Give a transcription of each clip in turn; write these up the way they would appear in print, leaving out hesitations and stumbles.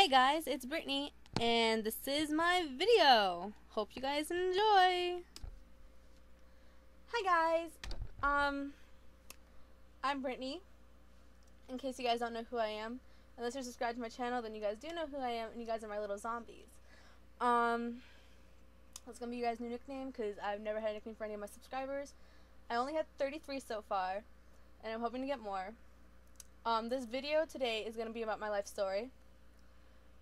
Hey guys, it's Brittany, and this is my video. Hope you guys enjoy. Hi guys, I'm Brittany. In case you guys don't know who I am, unless you're subscribed to my channel, then you guys do know who I am, and you guys are my little zombies. That's gonna be you guys' new nickname, because I've never had a nickname for any of my subscribers. I only had 33 so far, and I'm hoping to get more. This video today is gonna be about my life story.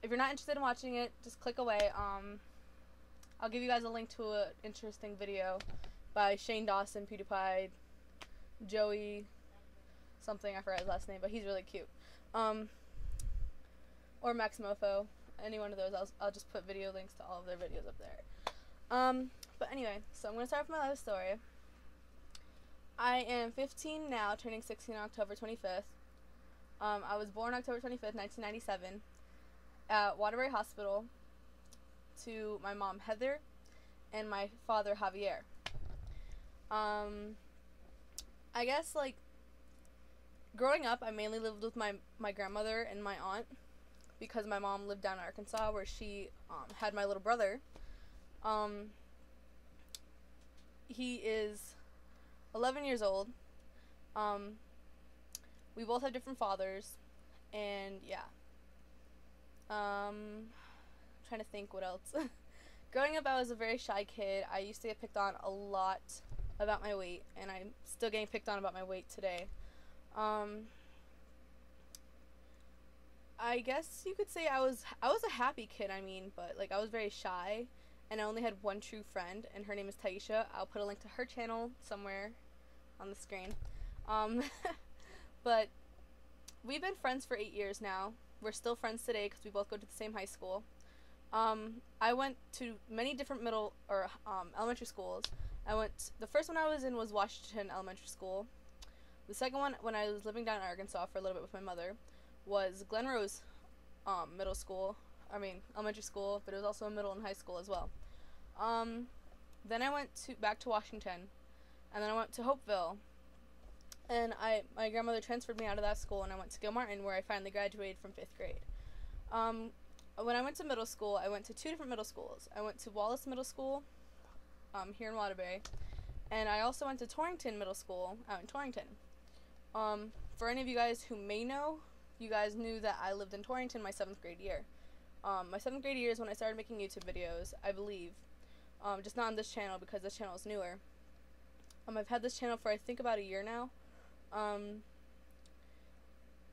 If you're not interested in watching it, just click away. I'll give you guys a link to an interesting video by Shane Dawson, PewDiePie, Joey, something, I forgot his last name, but he's really cute. Or Max Mofo, any one of those. I'll just put video links to all of their videos up there. But anyway, so I'm going to start with my life story. I am 15 now, turning 16 on October 25th. I was born October 25th, 1997. At Waterbury Hospital to my mom Heather and my father Javier. I guess like growing up I mainly lived with my grandmother and my aunt because my mom lived down in Arkansas where she had my little brother. He is 11 years old. We both have different fathers, and yeah. Trying to think what else. Growing up, I was a very shy kid. I used to get picked on a lot about my weight, and I'm still getting picked on about my weight today. I guess you could say I was a happy kid, but like I was very shy, and I only had one true friend, and her name is Taisha. I'll put a link to her channel somewhere on the screen. But we've been friends for 8 years now. We're still friends today because we both go to the same high school. I went to many different elementary schools. The first one I was in was Washington Elementary School. The second one, when I was living down in Arkansas for a little bit with my mother, was Glen Rose elementary school, but it was also a middle and high school as well. Then I went back to Washington, and then I went to Hopeville. And my grandmother transferred me out of that school, and I went to Gilmartin, where I finally graduated from 5th grade. When I went to middle school, I went to 2 different middle schools. I went to Wallace Middle School, here in Waterbury, and I also went to Torrington Middle School, out in Torrington. For any of you guys who may know, you guys knew that I lived in Torrington my 7th grade year. My 7th grade year is when I started making YouTube videos, I believe. Just not on this channel, because this channel is newer. I've had this channel for I think about a year now.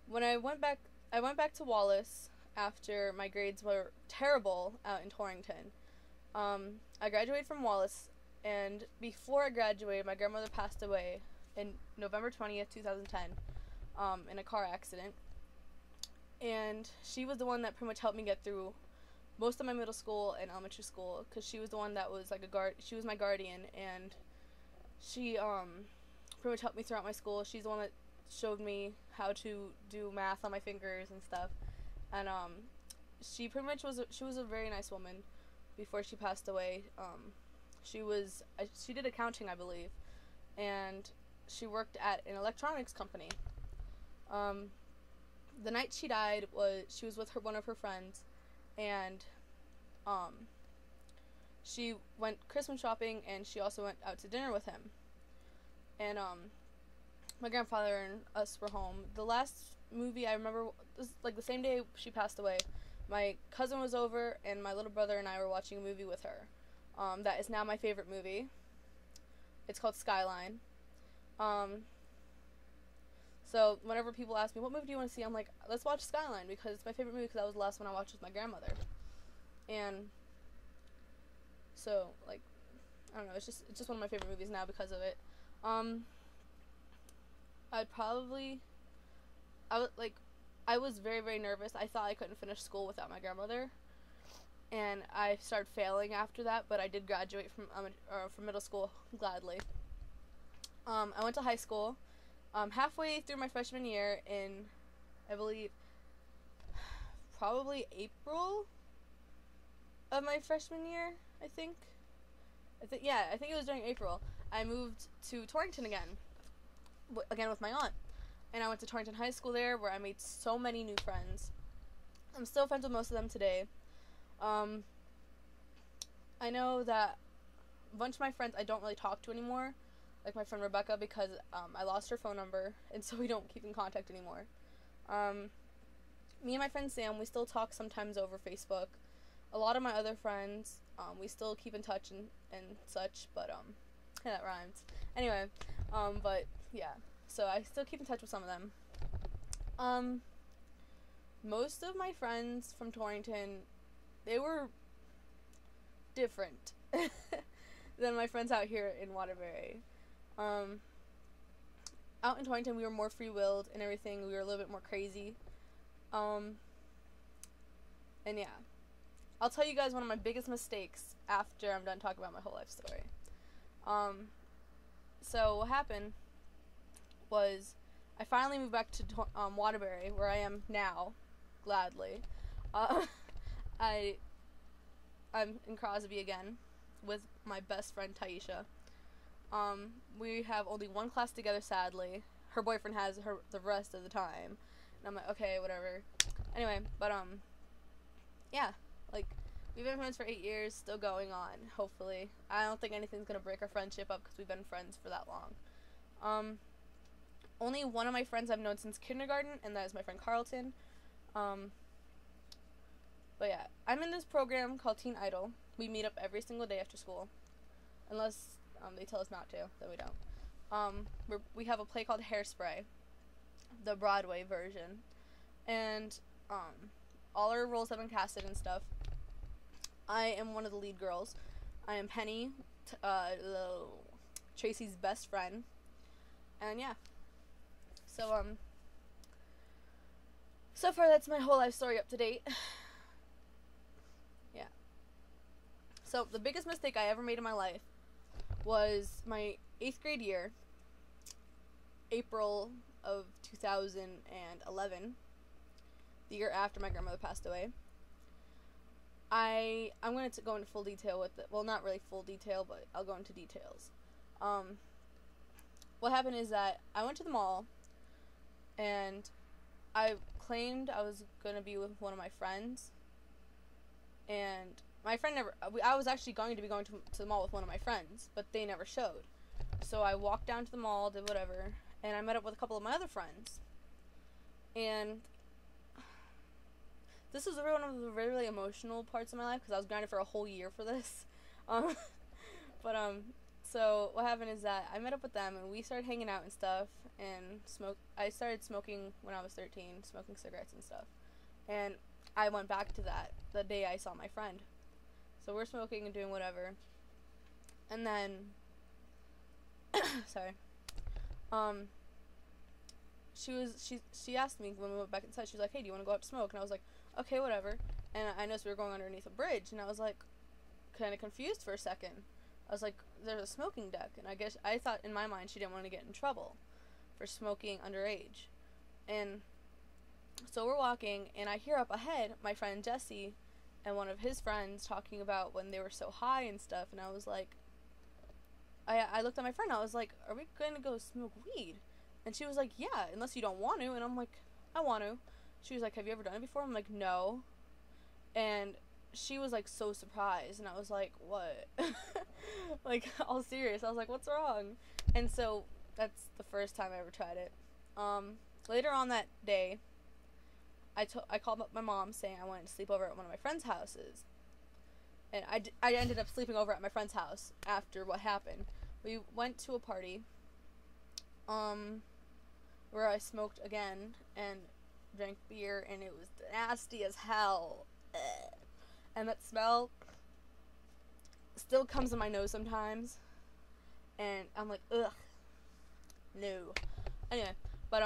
When I went back to Wallace after my grades were terrible out in Torrington. I graduated from Wallace, and before I graduated, my grandmother passed away in November 20th, 2010, in a car accident. And she was the one that pretty much helped me get through most of my middle school and elementary school, because she was the one that was like she was my guardian, and she, pretty much helped me throughout my school. She's the one that showed me how to do math on my fingers and stuff. And she pretty much was a very nice woman before she passed away. She did accounting, I believe, and she worked at an electronics company. The night she died, she was with one of her friends, and she went Christmas shopping, and she also went out to dinner with him. And my grandfather and us were home. The last movie I remember was like the same day she passed away. My cousin was over, and my little brother and I were watching a movie with her. That is now my favorite movie. It's called Skyline. So whenever people ask me, what movie do you want to see, I'm like, let's watch Skyline, because it's my favorite movie, because that was the last one I watched with my grandmother. And so, like, I don't know, it's just one of my favorite movies now because of it. I was very, very nervous. I thought I couldn't finish school without my grandmother, and I started failing after that, but I did graduate from middle school gladly. I went to high school, halfway through my freshman year in, I believe, probably April of my freshman year, I think it was during April. I moved to Torrington again with my aunt, and I went to Torrington High School there, where I made so many new friends. I'm still friends with most of them today. Um, I know that a bunch of my friends I don't really talk to anymore, like my friend Rebecca, because I lost her phone number, and so we don't keep in contact anymore. Um, Me and my friend Sam, we still talk sometimes over Facebook. A lot of my other friends, we still keep in touch and such, but yeah, that rhymes. Anyway, but yeah, so I still keep in touch with some of them. Most of my friends from Torrington, they were different than my friends out here in Waterbury. Um, Out in Torrington, we were more free-willed and everything. We were a little bit more crazy. And yeah, I'll tell you guys one of my biggest mistakes after I'm done talking about my whole life story. So what happened was I finally moved back to Waterbury, where I am now, gladly. I'm in Crosby again with my best friend Taisha. We have only one class together, sadly. Her boyfriend has her the rest of the time. And I'm like, okay, whatever. Anyway, but yeah, like, we've been friends for 8 years, still going on, hopefully. I don't think anything's gonna break our friendship up because we've been friends for that long. Only one of my friends I've known since kindergarten, and that is my friend Carlton. But yeah, I'm in this program called Teen Idol. We meet up every single day after school, unless they tell us not to, then we don't. We have a play called Hairspray, the Broadway version, and all our roles have been casted and stuff. I am one of the lead girls. I am Penny, Tracy's best friend, and yeah. So far that's my whole life story up to date. Yeah. So the biggest mistake I ever made in my life was my 8th grade year, April of 2011, the year after my grandmother passed away. I'm going to go into full detail with it. Well, not really full detail, but I'll go into details. What happened is that I went to the mall, and I claimed I was going to be with one of my friends, and my friend never, I was actually going to be going to the mall with one of my friends, but they never showed. So I walked down to the mall, did whatever, and I met up with a couple of my other friends. And this was one of the really emotional parts of my life, because I was grounded for a whole year for this. So what happened is that I met up with them, and we started hanging out and stuff, and I started smoking when I was 13, smoking cigarettes and stuff. And I went back to that the day I saw my friend. So we're smoking and doing whatever. And then, sorry. She asked me when we went back inside, she was like, hey, do you want to go out to smoke? And I was like, okay, whatever. And I noticed we were going underneath a bridge, and I was like, kind of confused for a second. I was like, there's a smoking deck, and I guess I thought in my mind she didn't want to get in trouble for smoking underage. And so we're walking, and I hear up ahead my friend Jesse and one of his friends talking about when they were so high and stuff, and I was like, I looked at my friend, I was like, are we going to go smoke weed? And she was like, yeah, unless you don't want to. And I'm like, I want to. She was like, have you ever done it before? I'm like, no. And she was like so surprised, and I was like, what? Like, all serious. I was like, what's wrong? And so that's the first time I ever tried it. Later on that day, I called up my mom saying I wanted to sleep over at one of my friend's houses. And I ended up sleeping over at my friend's house after what happened. We went to a party where I smoked again and drank beer, and it was nasty as hell. Ugh. And that smell still comes in my nose sometimes, and I'm like, ugh, no. Anyway, but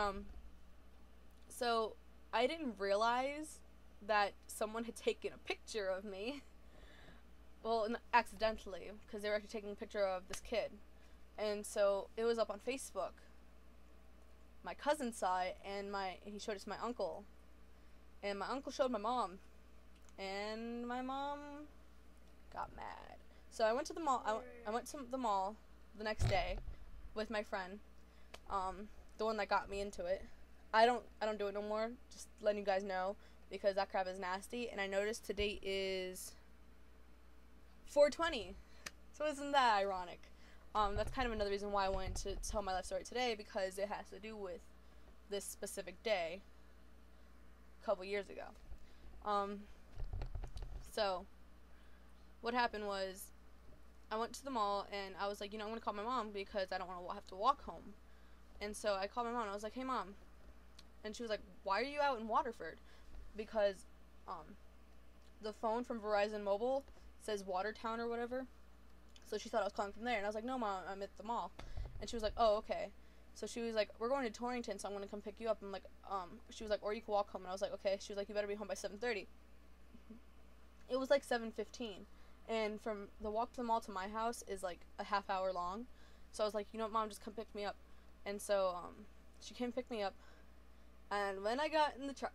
so I didn't realize that someone had taken a picture of me. Well, accidentally, because they were actually taking a picture of this kid, and so it was up on Facebook. My cousin saw it, and he showed it to my uncle, and my uncle showed my mom, and my mom got mad. So I went to the mall. I went to the mall the next day with my friend, the one that got me into it. I don't do it no more. Just letting you guys know. because that crap is nasty. And I noticed today is 420. So isn't that ironic? That's kind of another reason why I wanted to tell my life story today, because it has to do with this specific day a couple years ago. So what happened was I went to the mall and I was like, I'm going to call my mom because I don't want to have to walk home. And so I called my mom and I was like, hey mom. And she was like, why are you out in Waterford? Because the phone from Verizon Mobile says Watertown or whatever. So she thought I was calling from there. And I was like, no mom, I'm at the mall. And she was like, oh, okay. So she was like, we're going to Torrington, so I'm going to come pick you up. I'm like, she was like, or you can walk home. And I was like, okay. She was like, you better be home by 7:30. It was like 7:15. And from the walk to the mall to my house is like a half hour long. So I was like, mom, just come pick me up. And so she came pick me up. And when I got in the truck,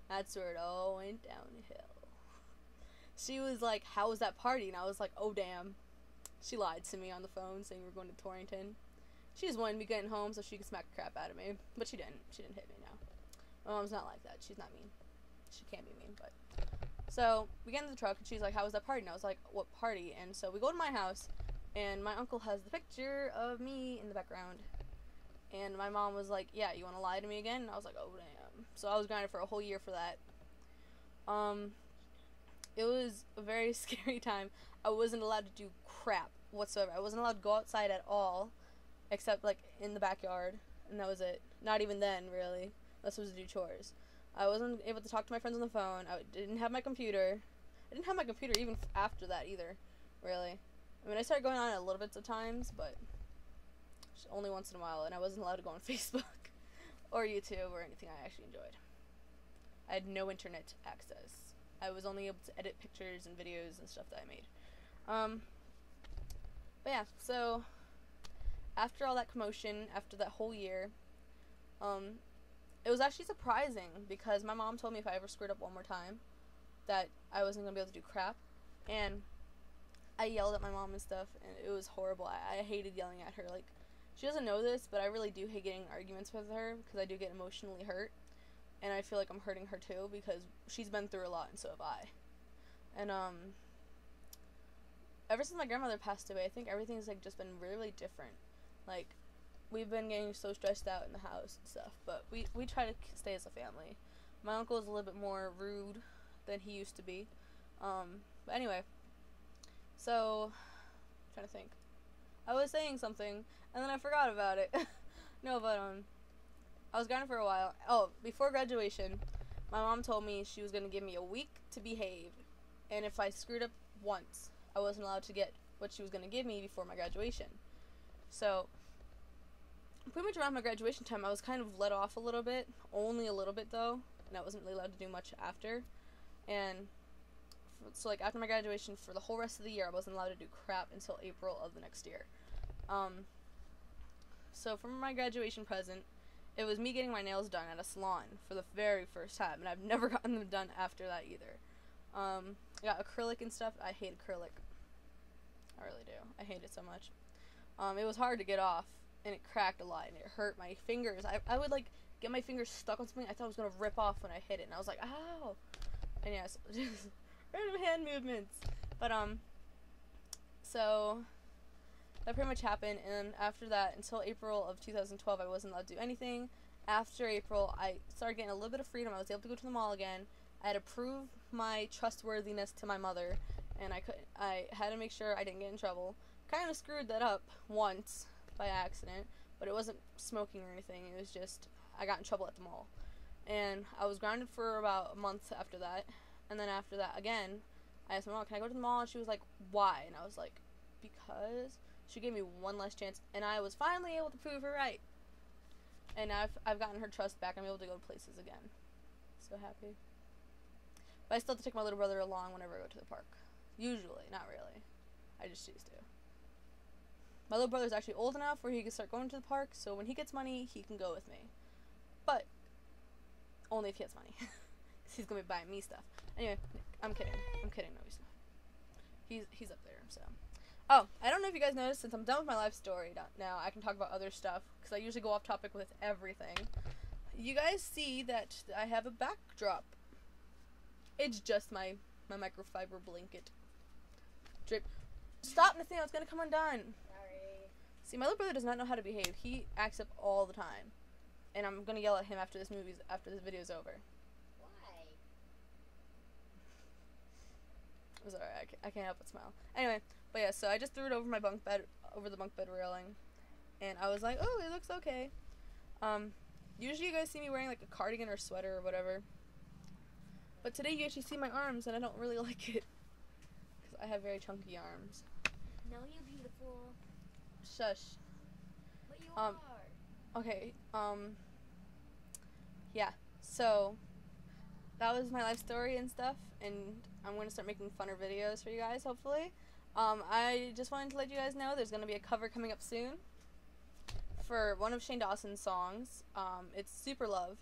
that's where it all went downhill. She was like, how was that party? And I was like, oh damn. She lied to me on the phone saying we're going to Torrington. She just wanted me getting home so she could smack the crap out of me. But she didn't. She didn't hit me now. My mom's not like that. She's not mean. She can't be mean, but... So, we get in the truck, and she's like, how was that party? And I was like, what party? And so we go to my house, and my uncle has the picture of me in the background. And my mom was like, yeah, you want to lie to me again? And I was like, oh, damn. So I was grounded for a whole year for that. It was a very scary time. I wasn't allowed to do crap whatsoever. I wasn't allowed to go outside at all, except, like, in the backyard. And that was it. Not even then, really. Unless it was to do chores. I wasn't able to talk to my friends on the phone. I didn't have my computer. I didn't have my computer even after that either, really. I mean, I started going on it a little bit of times, but only once in a while, and I wasn't allowed to go on Facebook or YouTube or anything I actually enjoyed. I had no internet access. I was only able to edit pictures and videos and stuff that I made. But yeah, so after all that commotion, after that whole year, it was actually surprising because my mom told me if I ever screwed up one more time that I wasn't going to be able to do crap. And I yelled at my mom and stuff, and it was horrible. I hated yelling at her. Like, she doesn't know this, but I really do hate getting arguments with her because I do get emotionally hurt. And I feel like I'm hurting her too because she's been through a lot and so have I. And ever since my grandmother passed away, I think everything's like just been really different. Like, we've been getting so stressed out in the house and stuff, but we try to stay as a family. My uncle is a little bit more rude than he used to be. But anyway, so I'm trying to think. I was saying something and then I forgot about it. No, but I was gone for a while. Oh, before graduation, my mom told me she was gonna give me a week to behave, and if I screwed up once, I wasn't allowed to get what she was gonna give me before my graduation. So pretty much around my graduation time, I was kind of let off a little bit, only a little bit though, and I wasn't really allowed to do much after. And so like after my graduation, for the whole rest of the year, I wasn't allowed to do crap until April of the next year. So for my graduation present, it was me getting my nails done at a salon for the very first time, and I've never gotten them done after that either. I got acrylic and stuff. I hate acrylic. I really do. I hate it so much. It was hard to get off, and it cracked a lot, and it hurt my fingers. I would, like, get my fingers stuck on something I thought it was going to rip off when I hit it, and I was like, ow! And yes, just random hand movements. But, so that pretty much happened, and after that, until April of 2012, I wasn't allowed to do anything. After April, I started getting a little bit of freedom. I was able to go to the mall again. I had to prove my trustworthiness to my mother, and I had to make sure I didn't get in trouble. Kind of screwed that up once by accident, but it wasn't smoking or anything. It was just I got in trouble at the mall, and I was grounded for about a month after that. And then after that, again, I asked my mom, "Can I go to the mall?" And she was like, "Why?" And I was like, "Because." She gave me one last chance, and I was finally able to prove her right. And I've gotten her trust back. I'm able to go to places again. So happy. But I still have to take my little brother along whenever I go to the park. Usually, not really. I just choose to. My little brother's actually old enough where he can start going to the park, so when he gets money, he can go with me. But only if he has money. Because he's going to be buying me stuff. Anyway, I'm kidding. I'm kidding. No, he's not. He's up there, so. Oh, I don't know if you guys noticed, since I'm done with my life story now, I can talk about other stuff, because I usually go off topic with everything. you guys see that I have a backdrop. It's just my microfiber blanket. Drip. Stop, Nathaniel, it's gonna come undone. Sorry. See, my little brother does not know how to behave. He acts up all the time. And I'm gonna yell at him after this video's over. Why? It was alright, I can't help but smile. Anyway, but yeah, so I just threw it over my bunk bed, over the bunk bed railing. And I was like, oh, it looks okay. Usually you guys see me wearing like a cardigan or sweater or whatever. But today you actually see my arms and I don't really like it. Because I have very chunky arms. No, you're beautiful. Shush. But you are. Okay, yeah, so that was my life story and stuff, and I'm going to start making funner videos for you guys, hopefully. I just wanted to let you guys know there's going to be a cover coming up soon for one of Shane Dawson's songs. It's Super Love.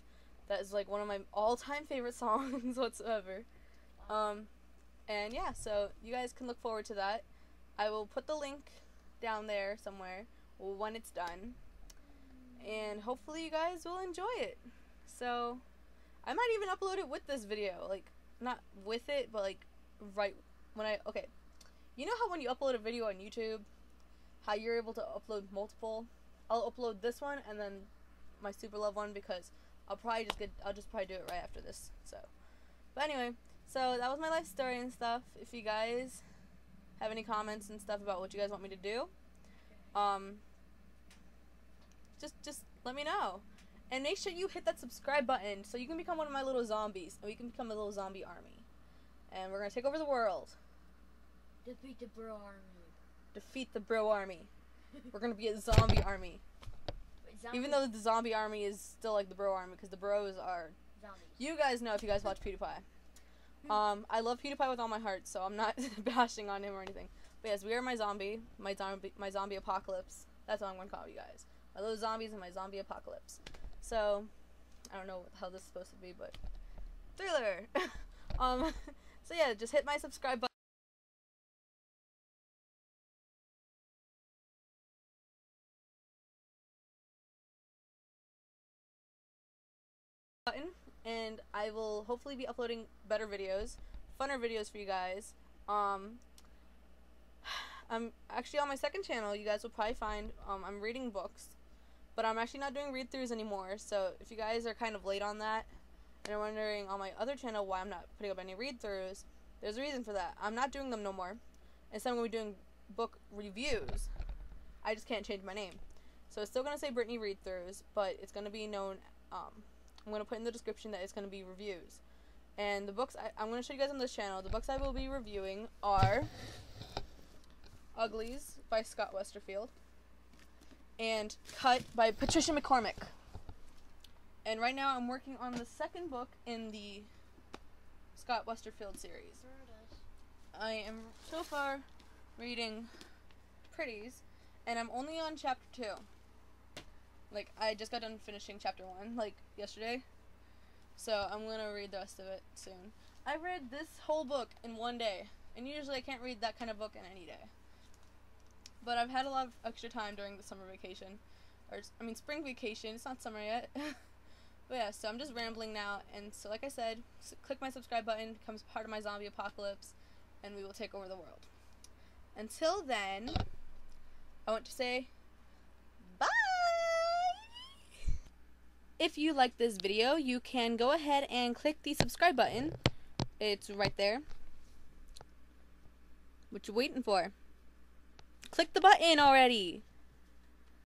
That is like one of my all-time favorite songs whatsoever. And yeah, so you guys can look forward to that. I will put the link down there somewhere when it's done. And hopefully you guys will enjoy it. So, I might even upload it with this video. Like, not with it, but like, right when okay. You know how when you upload a video on YouTube, how you're able to upload multiple? I'll upload this one and then my Super Love one because I'll just probably do it right after this. So, but anyway, so that was my life story and stuff. If you guys have any comments and stuff about what you guys want me to do, just let me know. And make sure you hit that subscribe button so you can become one of my little zombies. And we can become a little zombie army. And we're going to take over the world. Defeat the bro army. Defeat the bro army. We're going to be a zombie army. Wait, zombie? Even though the zombie army is still like the bro army because the bros are... Zombies. You guys know if you guys watch PewDiePie. I love PewDiePie with all my heart, so I'm not bashing on him or anything. But yes, we are my zombie apocalypse. That's what I'm going to call you guys. My little zombies and my zombie apocalypse. So, I don't know how this is supposed to be, but thriller. So yeah, just hit my subscribe button, and I will hopefully be uploading better videos, funner videos for you guys. I'm actually on my second channel. You guys will probably find I'm reading books. But I'm actually not doing read-throughs anymore, so if you guys are kind of late on that, and are wondering on my other channel why I'm not putting up any read-throughs, there's a reason for that. I'm not doing them no more. Instead, I'm going to be doing book reviews. I just can't change my name. So it's still going to say Brittany Read-Throughs, but it's going to be known, I'm going to put in the description that it's going to be reviews. And the books, I'm going to show you guys on this channel, the books I will be reviewing are Uglies by Scott Westerfeld and Cut by Patricia McCormick. And right now I'm working on the second book in the Scott Westerfeld series. I am so far reading Pretties, and I'm only on chapter 2. Like, I just got done finishing chapter 1, like, yesterday. So I'm gonna read the rest of it soon. I read this whole book in one day, and usually I can't read that kind of book in any day. But I've had a lot of extra time during the summer vacation. Or, I mean, spring vacation. It's not summer yet. But yeah, so I'm just rambling now. And so, like I said, click my subscribe button, becomes part of my zombie apocalypse, and we will take over the world. Until then, I want to say bye! If you like this video, you can go ahead and click the subscribe button. It's right there. What you waiting for? Click the button already!